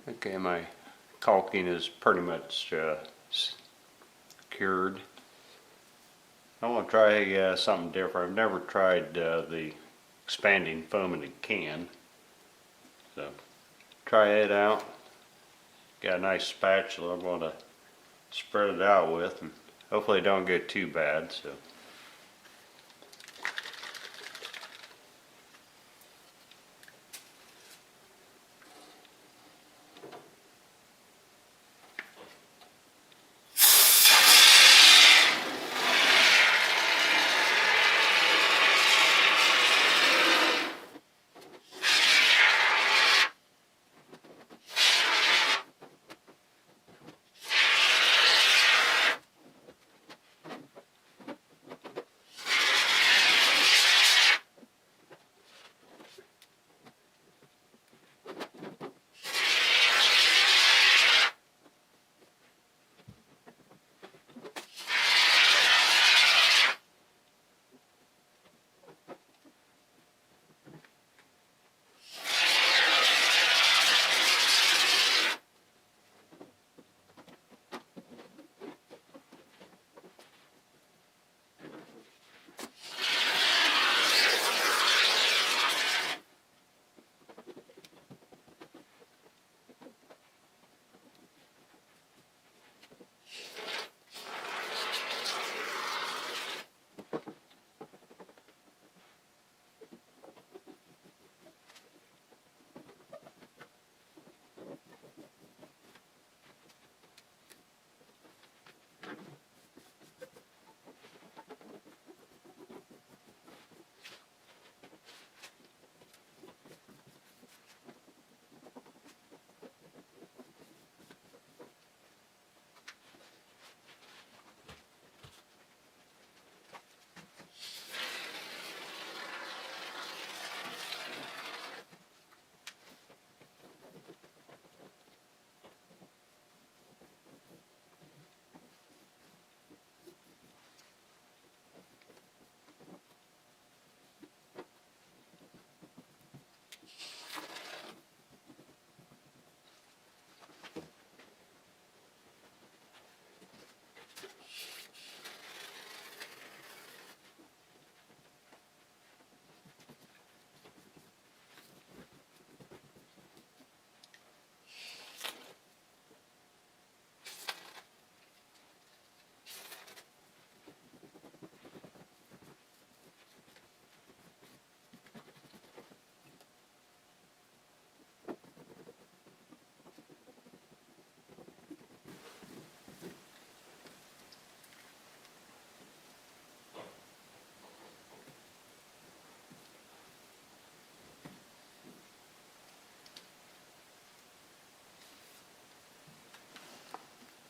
Okay, my caulking is pretty much cured. I want to try something different. I've never tried the expanding foam in a can. So try it out. Got a nice spatula I'm going to spread it out with, and hopefully it don't get too bad. So.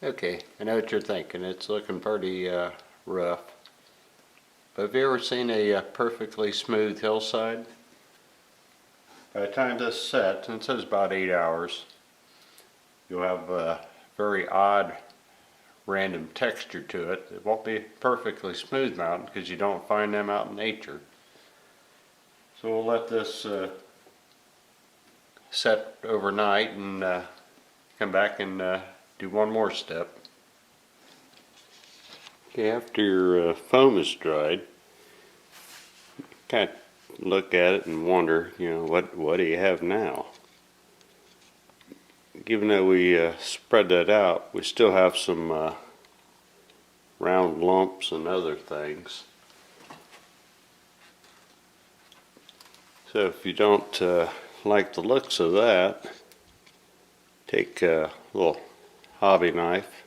Okay, I know what you're thinking. It's looking pretty rough. But have you ever seen a perfectly smooth hillside? By the time this sets, and it says about 8 hours, you'll have a very odd random texture to it. It won't be a perfectly smooth mountain because you don't find them out in nature. So we'll let this set overnight and come back and do one more step. Okay, after your foam is dried, kind of look at it and wonder, what do you have now? Given that we spread that out, we still have some round lumps and other things. So if you don't like the looks of that, take a little hobby knife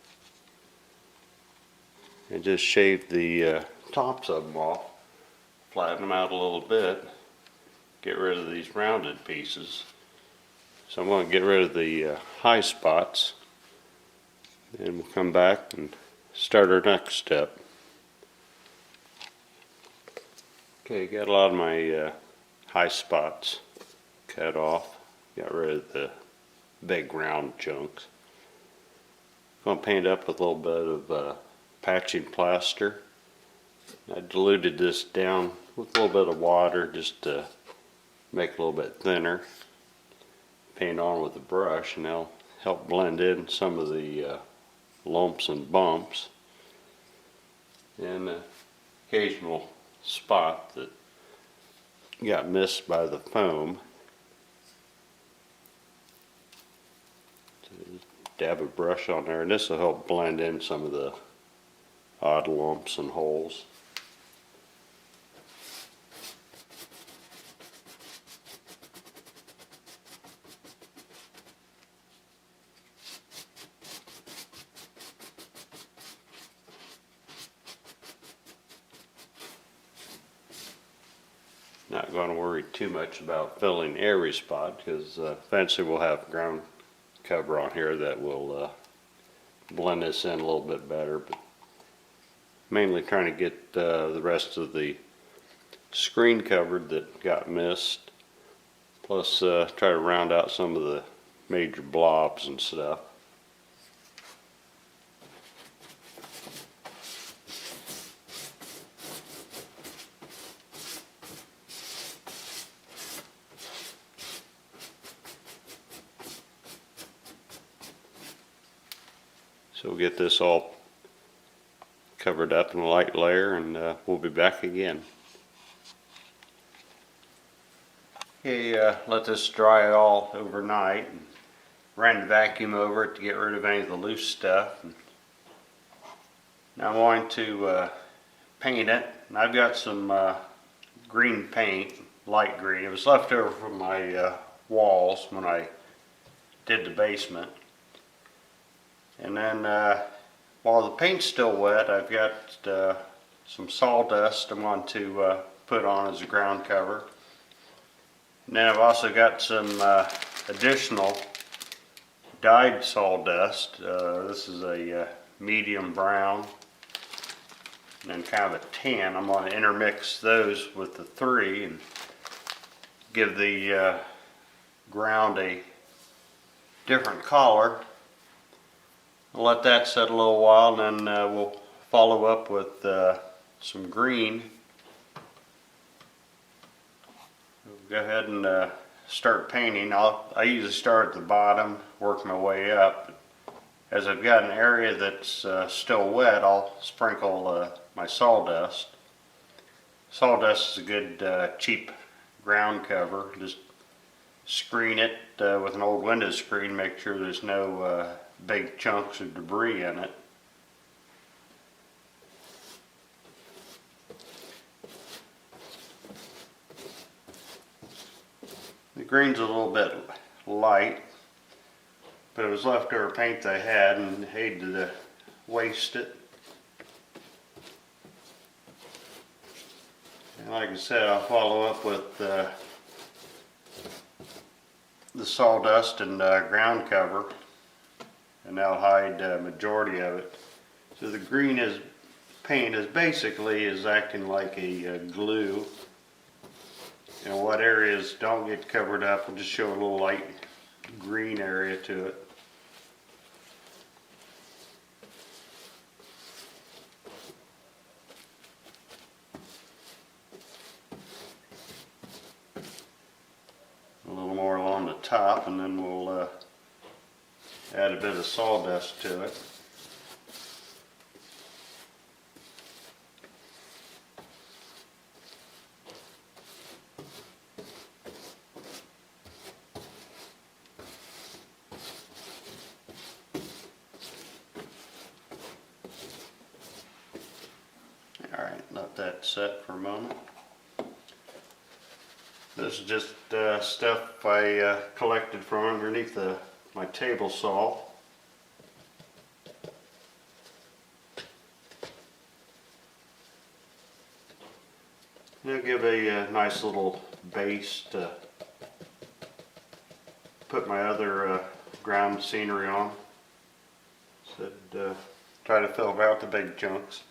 and just shave the tops of them off, flatten them out a little bit, get rid of these rounded pieces. So I'm going to get rid of the high spots, and we'll come back and start our next step. Okay, got a lot of my high spots cut off, got rid of the big round chunks. I'm going to paint up with a little bit of patching plaster. I diluted this down with a little bit of water just to make it a little bit thinner. Paint on with a brush, and that'll help blend in some of the lumps and bumps, and an occasional spot that got missed by the foam. So dab a brush on there, and this will help blend in some of the odd lumps and holes. Not going to worry too much about filling every spot, because eventually we'll have ground cover on here that will blend this in a little bit better, but mainly trying to get the rest of the screen covered that got missed, plus try to round out some of the major blobs and stuff. So we'll get this all covered up in a light layer, and we'll be back again. Okay, let this dry all overnight. And ran the vacuum over it to get rid of any of the loose stuff. And now I'm going to paint it. And I've got some green paint, light green. It was left over from my walls when I did the basement. And then while the paint's still wet, I've got some sawdust I'm going to put on as a ground cover. And then I've also got some additional dyed sawdust. This is a medium brown and then kind of a tan. I'm going to intermix those with the three and give the ground a different color. I'll let that set a little while, and then we'll follow up with some green. We'll go ahead and start painting. I usually start at the bottom, work my way up. As I've got an area that's still wet, I'll sprinkle my sawdust. Sawdust is a good cheap ground cover. Just screen it with an old window screen, make sure there's no big chunks of debris in it. The green's a little bit light, but it was leftover paint they had and hated to waste it. And like I said, I'll follow up with the sawdust and ground cover, and that'll hide the majority of it. So the green paint is basically acting like a glue. And what areas don't get covered up, we'll just show a little light green area to it. A little more along the top, and then we'll add a bit of sawdust to it. Alright, let that set for a moment. This is just stuff I collected from underneath my table saw. It'll give a nice little base to put my other ground scenery on. So try to fill out the big chunks.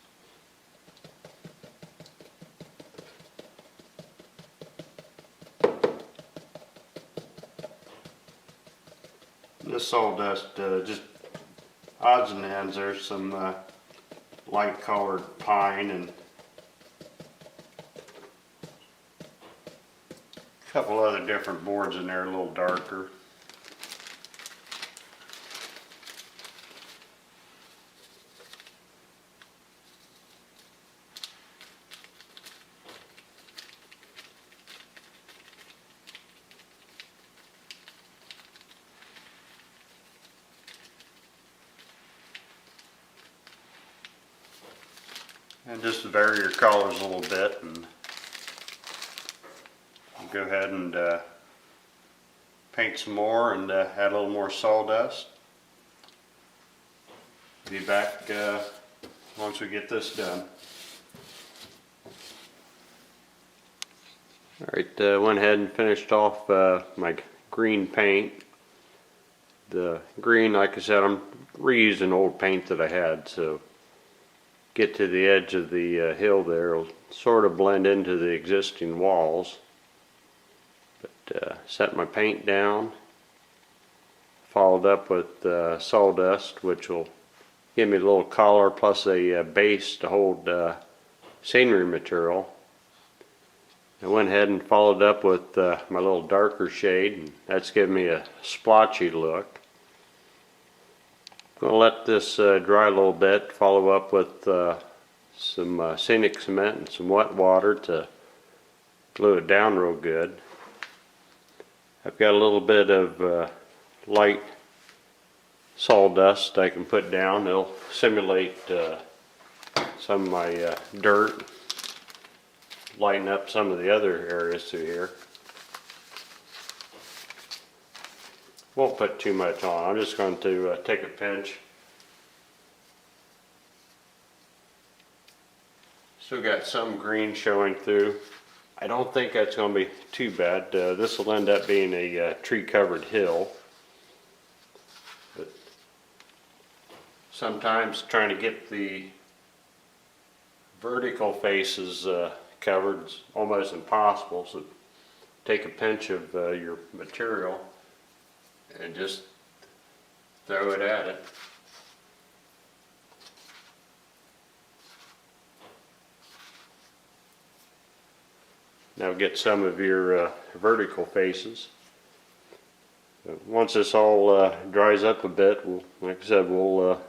This sawdust, just odds and ends. There's some light colored pine and a couple other different boards in there, a little darker. And just to vary your colors a little bit, and go ahead and paint some more and add a little more sawdust. Be back once we get this done. Alright, went ahead and finished off my green paint. The green, like I said, I'm reusing old paint that I had, so get to the edge of the hill there, it'll sort of blend into the existing walls. But set my paint down, followed up with sawdust, which will give me a little color plus a base to hold scenery material. I went ahead and followed up with my little darker shade, and that's giving me a splotchy look. I'm going to let this dry a little bit, follow up with some scenic cement and some wet water to glue it down real good. I've got a little bit of light sawdust I can put down. It'll simulate some of my dirt, lighten up some of the other areas through here. Won't put too much on. I'm just going to take a pinch. Still got some green showing through. I don't think that's going to be too bad. This will end up being a tree-covered hill. But sometimes trying to get the vertical faces covered is almost impossible. So take a pinch of your material and just throw it at it. Now get some of your vertical faces. Once this all dries up a bit, like I said, we'll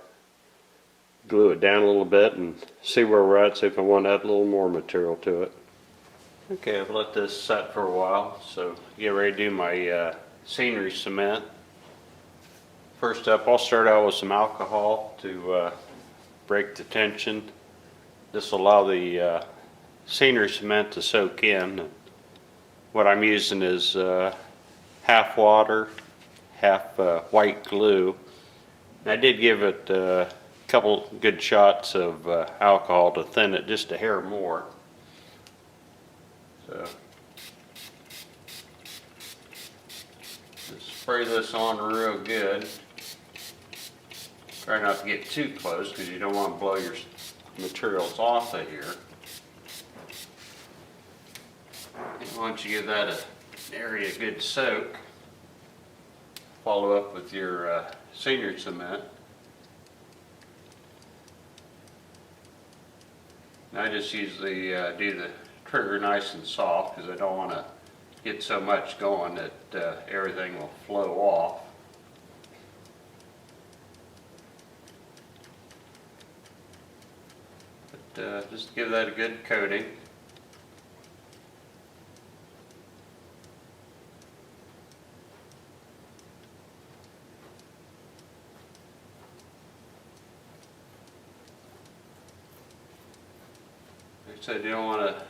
glue it down a little bit and see where we're at, see if I want to add a little more material to it. Okay, I've let this set for a while, so get ready to do my scenery cement. First up, I'll start out with some alcohol to break the tension. This will allow the scenery cement to soak in. What I'm using is half water, half white glue. And I did give it a couple good shots of alcohol to thin it just a hair more. So just spray this on real good. Try not to get too close because you don't want to blow your materials off of here. And once you give that an area a good soak, follow up with your scenery cement. And I just usually do the trigger nice and soft because I don't want to get so much going that everything will flow off. But just give that a good coating. Like I said, you don't want to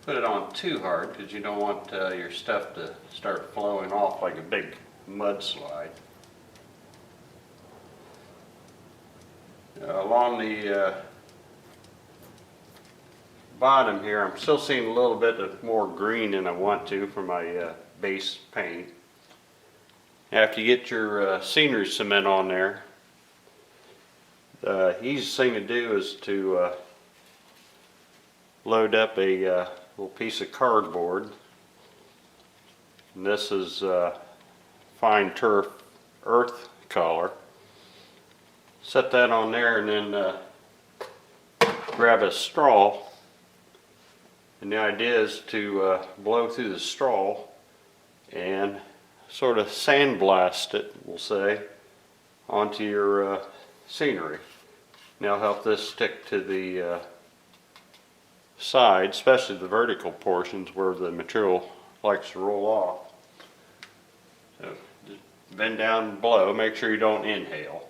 put it on too hard because you don't want your stuff to start flowing off like a big mudslide. Along the bottom here, I'm still seeing a little bit of more green than I want to for my base paint. After you get your scenery cement on there, the easiest thing to do is to load up a little piece of cardboard. And this is fine turf earth color. Set that on there and then grab a straw. And the idea is to blow through the straw and sort of sandblast it, we'll say, onto your scenery. Now help this stick to the side, especially the vertical portions where the material likes to roll off. So just bend down and blow. Make sure you don't inhale.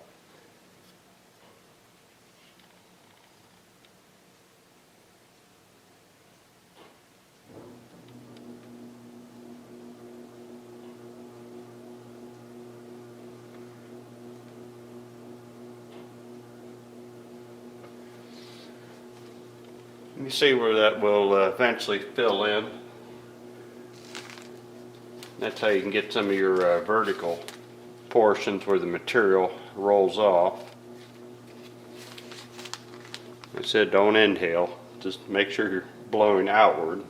You see where that will eventually fill in. That's how you can get some of your vertical portions where the material rolls off. I said don't inhale, just make sure you're blowing outward.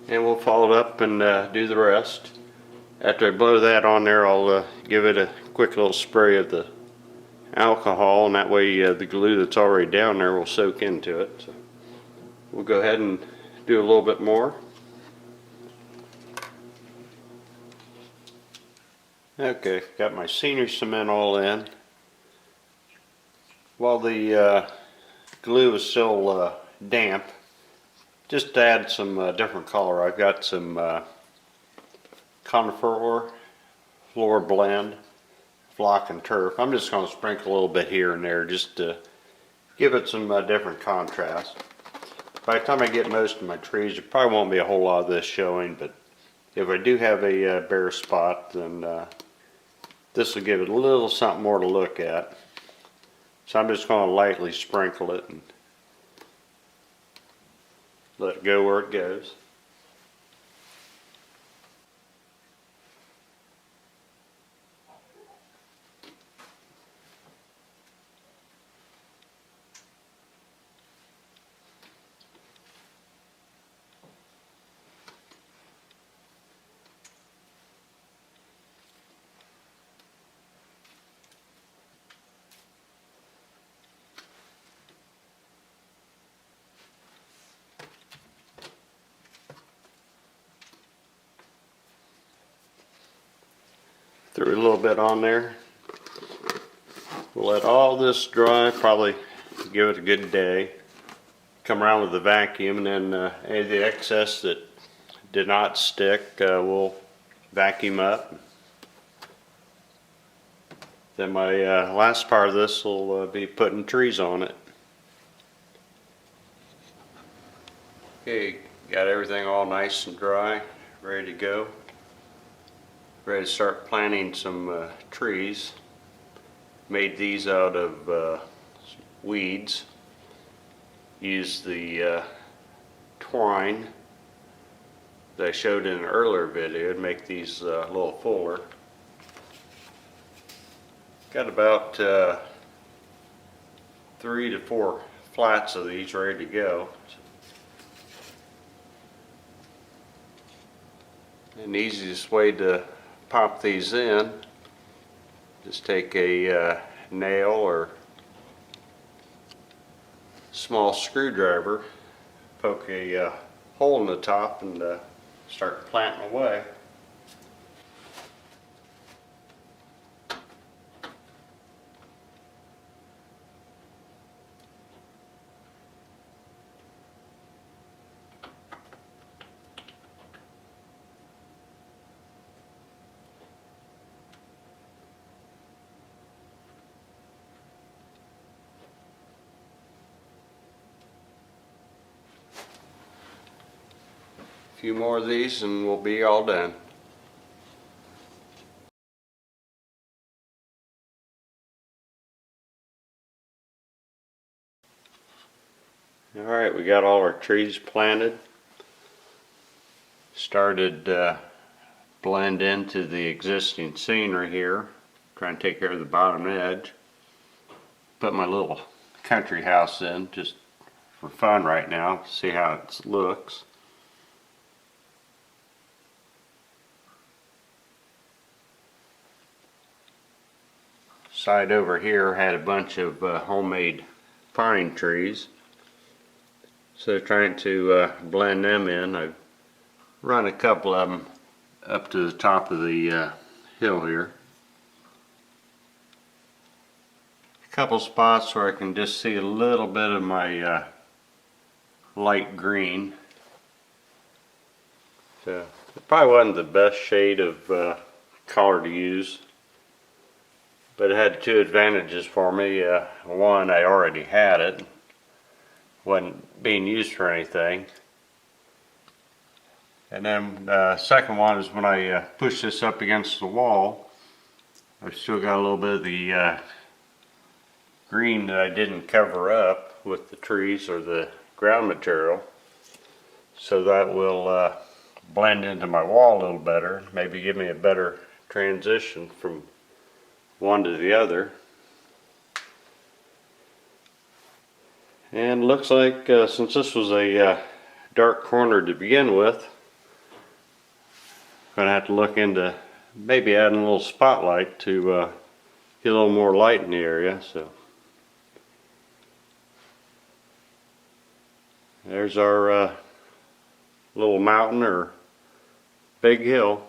And we'll follow it up and do the rest. After I blow that on there, I'll give it a quick little spray of the alcohol, and that way the glue that's already down there will soak into it. So we'll go ahead and do a little bit more. Okay, got my scenery cement all in. While the glue is still damp, just to add some different color, I've got some conifer floor blend, flock and turf. I'm just going to sprinkle a little bit here and there just to give it some different contrast. By the time I get most of my trees, there probably won't be a whole lot of this showing, but if I do have a bare spot, then this will give it a little something more to look at. So I'm just going to lightly sprinkle it and let it go where it goes. Threw a little bit on there. We'll let all this dry, probably give it a good day. Come around with the vacuum, and then any of the excess that did not stick, we'll vacuum up. Then my last part of this will be putting trees on it. Okay, got everything all nice and dry, ready to go. Ready to start planting some trees. Made these out of weeds. Used the twine that I showed in an earlier video to make these a little fuller. Got about 3 to 4 flats of these ready to go. And the easiest way to pop these in, just take a nail or small screwdriver, poke a hole in the top, and start planting away. A few more of these and we'll be all done. Alright, we got all our trees planted. Started blend into the existing scenery here. Trying to take care of the bottom edge. Put my little country house in just for fun right now. See how it looks. Side over here had a bunch of homemade pine trees. So trying to blend them in. I've run a couple of them up to the top of the hill here. A couple spots where I can just see a little bit of my light green. So it probably wasn't the best shade of color to use. But it had two advantages for me. One, I already had it. Wasn't being used for anything. And then second one is when I push this up against the wall, I've still got a little bit of the green that I didn't cover up with the trees or the ground material. So that will blend into my wall a little better, maybe give me a better transition from one to the other. And looks like since this was a dark corner to begin with, I'm going to have to look into maybe adding a little spotlight to get a little more light in the area. So there's our little mountain or big hill.